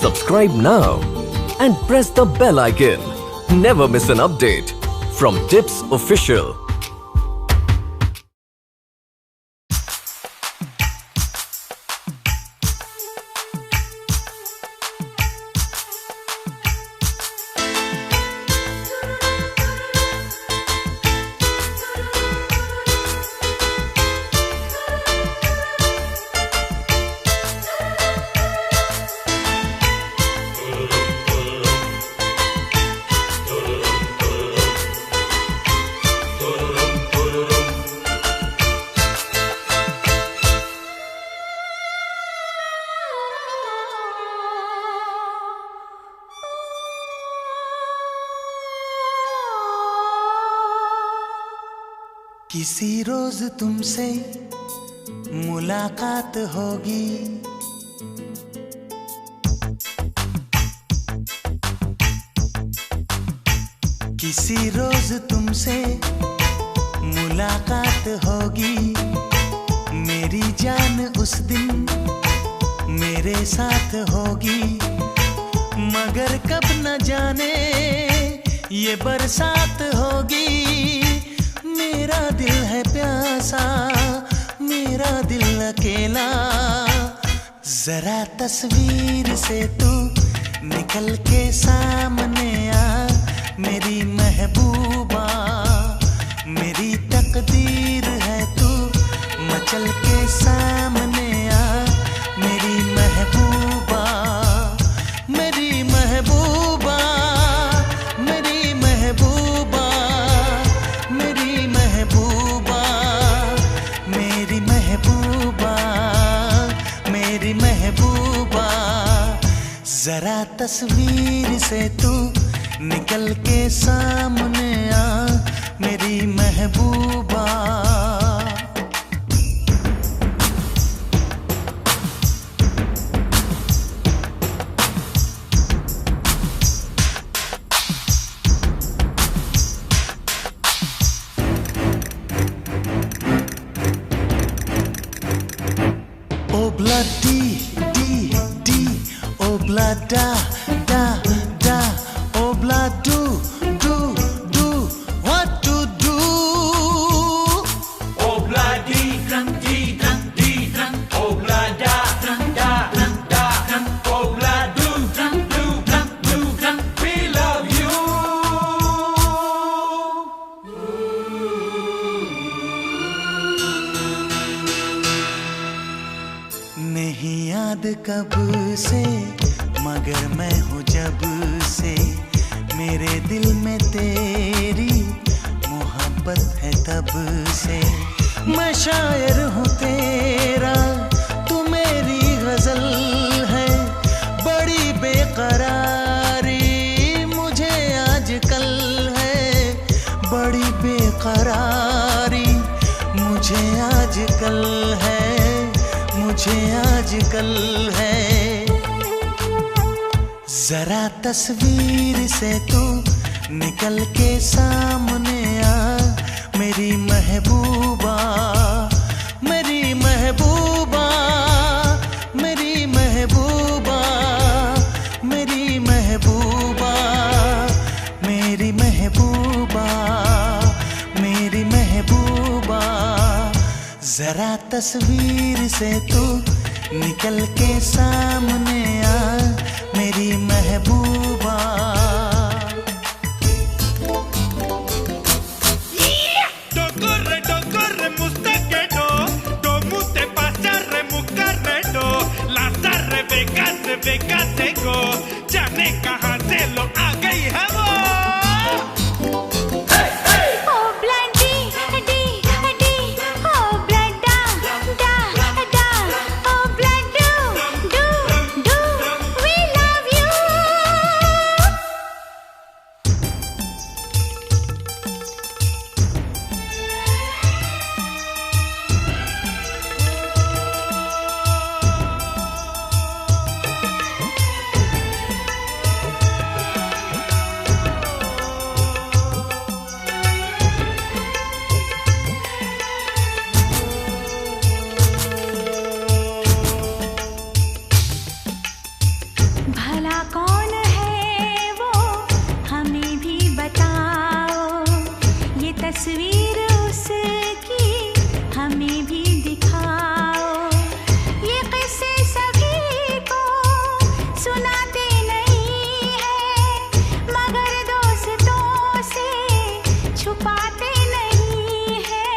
Subscribe now and press the bell icon. Never miss an update from Tips Official. किसी रोज तुमसे मुलाकात होगी, किसी रोज तुमसे मुलाकात होगी। मेरी जान उस दिन मेरे साथ होगी, मगर कब न जाने ये बरसात होगी। मेरा दिल है प्यासा, मेरा दिल अकेला, जरा तस्वीर से तू निकल के सामने आ। मेरी महबूबा, मेरी तकदीर है तू मचल के सामने आ। मेरी महबूबा, मेरी महबूबा, मेरी महबूबा, मेरी महबूबा, मेरी महबूबा, मेरी महबूबा। जरा तस्वीर से तू निकल के सामने आ, मेरी महबूबा। Obla di di di, obla da da da, obla do do do, what to do? Obla di drum di drum, obla da da da, obla do drum, we love you. नहीं याद कब से, मगर मैं हूँ जब से, मेरे दिल में तेरी मोहब्बत है तब से। मैं शायर हूँ तेरा, तू मेरी गजल है, बड़ी बेकरारी मुझे आजकल है, बड़ी बेकरारी मुझे आजकल है, मुझे आजकल है। जरा तस्वीर से तू निकल के सामने आ, मेरी महबूबा, मेरी महबूबा, मेरी महबूबा, मेरी महबूबा, मेरी महबूबा, मेरी महबूबा। जरा तस्वीर से तू निकल के सामने आ, मेरी महबूबा। Docorre, mustaquero, domu te pasarre, mucarrero, lazarre, becase go, जाने कहाँ से लो आ गई है वो। से सभी को सुनाते नहीं है, मगर दोस्तों से छुपाते नहीं है,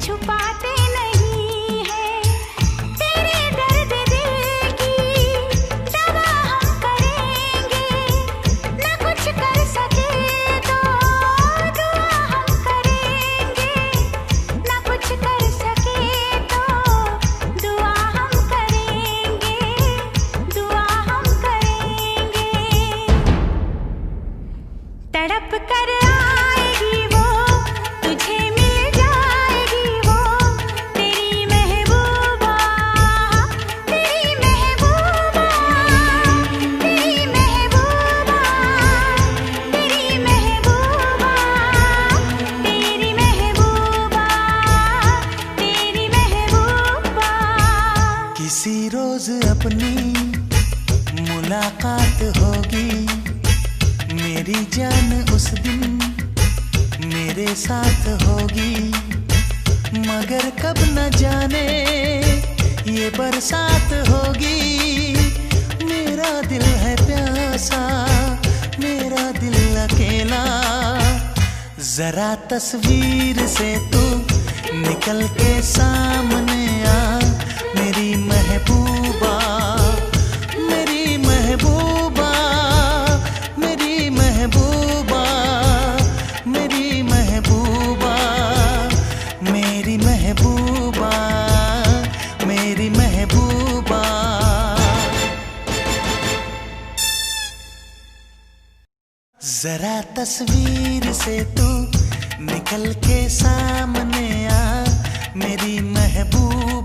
छुपाते नहीं है। तेरे दर्द दिल की दवा हम करेंगे, न कुछ कर सके तो दुआ हम करेंगे, न कुछ कर सके तो दुआ हम करेंगे, दुआ हम करेंगे। तड़प कर आएगी वो, तुझे मिल जाएगी वो, तेरी महबूबा, तेरी महबूबा, तेरी महबूबा, तेरी महबूबा, तेरी महबूबा, तेरी महबूबा। किसी रोज अपनी मुलाकात होगी, मेरी जान उस दिन मेरे साथ होगी, मगर कब न जाने ये बरसात होगी। मेरा दिल है प्यासा, मेरा दिल अकेला, जरा तस्वीर से तू निकल के सामने आ, मेरी महबूबा, मेरी महबूबा, मेरी महबूबा, मेरी महबूबा, मेरी महबूबा, मेरी महबूबा। जरा तस्वीर से तू निकल के सामने आ, मेरी महबूबा।